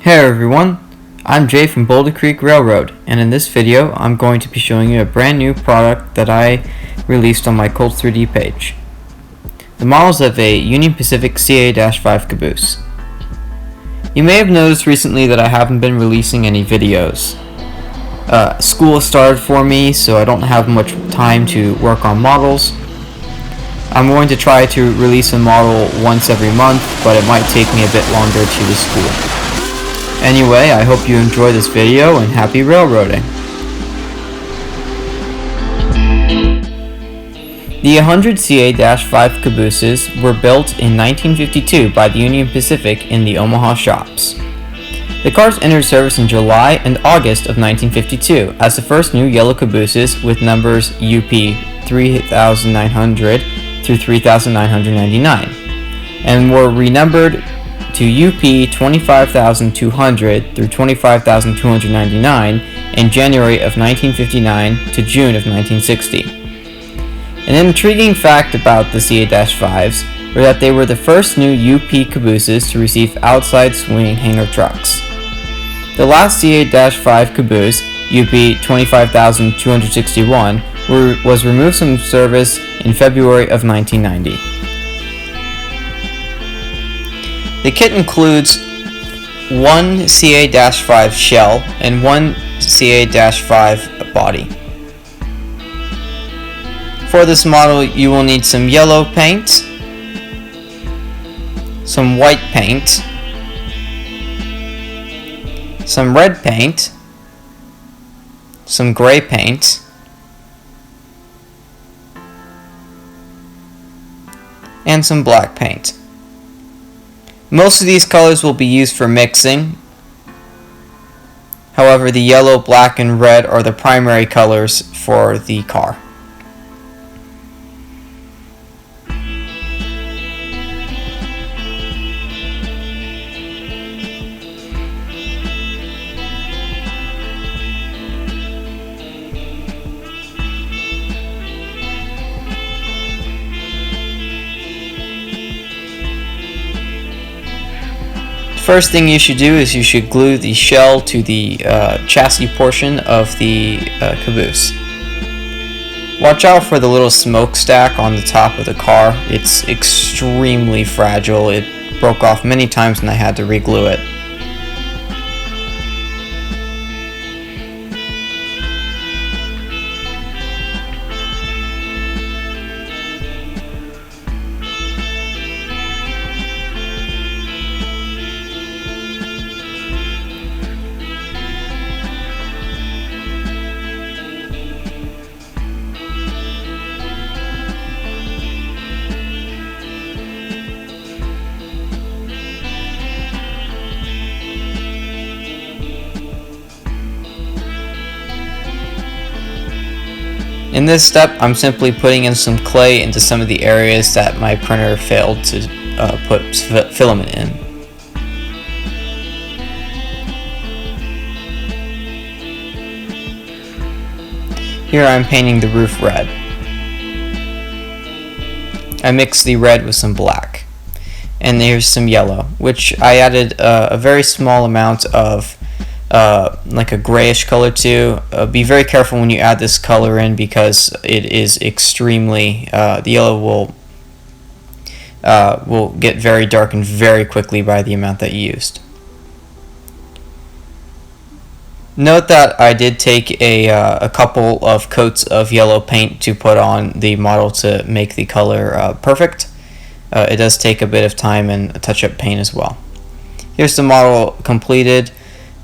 Hey everyone, I'm Jay from Boulder Creek Railroad, and in this video I'm going to be showing you a brand new product that I released on my Colt 3D page. The model is of a Union Pacific Ca-5 caboose. You may have noticed recently that I haven't been releasing any videos. School has started for me, so I don't have much time to work on models. I'm going to try to release a model once every month, but it might take me a bit longer to the school. Anyway, I hope you enjoy this video and happy railroading. The 100 Ca-5 cabooses were built in 1952 by the Union Pacific in the Omaha shops. The cars entered service in July and August of 1952 as the first new yellow cabooses with numbers UP 3900 through 3999 and were renumbered to UP 25,200 through 25,299 in January of 1959 to June of 1960. An intriguing fact about the Ca-5s were that they were the first new UP cabooses to receive outside swing hanger trucks. The last Ca-5 caboose, UP 25,261, was removed from service in February of 1990. The kit includes one Ca-5 shell and one Ca-5 body. For this model, you will need some yellow paint, some white paint, some red paint, some gray paint, and some black paint. Most of these colors will be used for mixing. However, the yellow, black, and red are the primary colors for the car. First thing you should do is you should glue the shell to the chassis portion of the caboose. Watch out for the little smokestack on the top of the car. It's extremely fragile. It broke off many times and I had to re-glue it. In this step, I'm simply putting in some clay into some of the areas that my printer failed to put filament in. Here I'm painting the roof red. I mixed the red with some black. And there's some yellow, which I added a very small amount of like a grayish color to. Be very careful when you add this color in because it is extremely, the yellow will get very darkened very quickly by the amount that you used. Note that I did take a couple of coats of yellow paint to put on the model to make the color perfect. It does take a bit of time and a touch-up paint as well. Here's the model completed.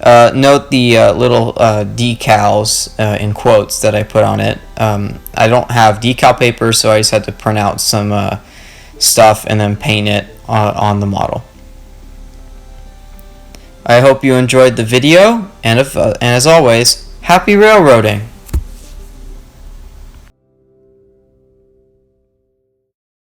Note the little decals in quotes that I put on it. I don't have decal paper, so I just had to print out some stuff and then paint it on the model. I hope you enjoyed the video, and as always, happy railroading!